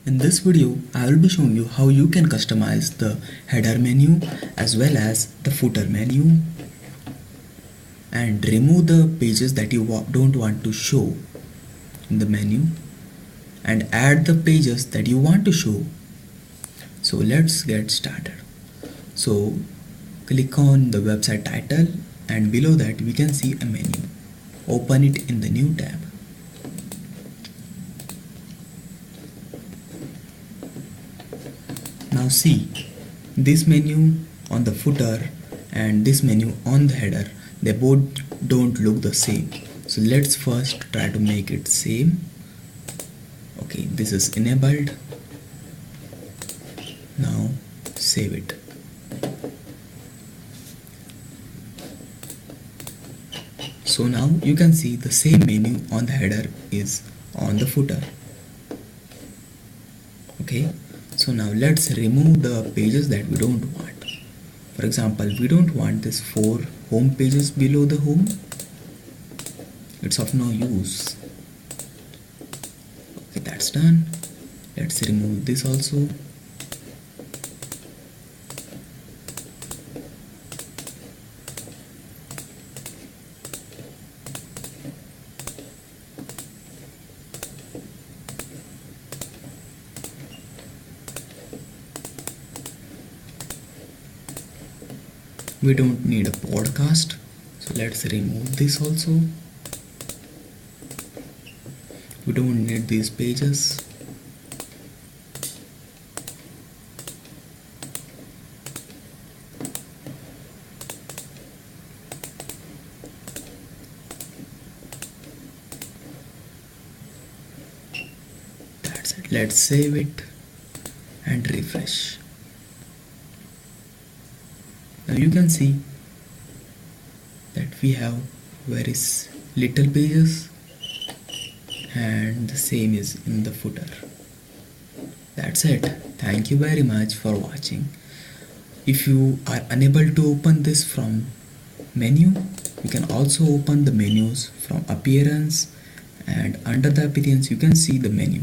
In this video, I will be showing you how you can customize the header menu as well as the footer menu and remove the pages that you don't want to show in the menu and add the pages that you want to show. So let's get started. So click on the website title and below that we can see a menu. Open it in the new tab. Now see, this menu on the footer and this menu on the header, they both don't look the same. So let's first try to make it same. Okay, this is enabled. Now save it. So now you can see the same menu on the header is on the footer. Okay, so now let's remove the pages that we don't want. For example, we don't want this 4 home pages below the home. It's of no use. Okay, that's done. Let's remove this also. We don't need a podcast, so let's remove this also. We don't need these pages. That's it. Let's save it and refresh. Now you can see that we have very little pages and the same is in the footer. That's it. Thank you very much for watching. If you are unable to open this from menu, you can also open the menus from appearance, and under the appearance you can see the menu.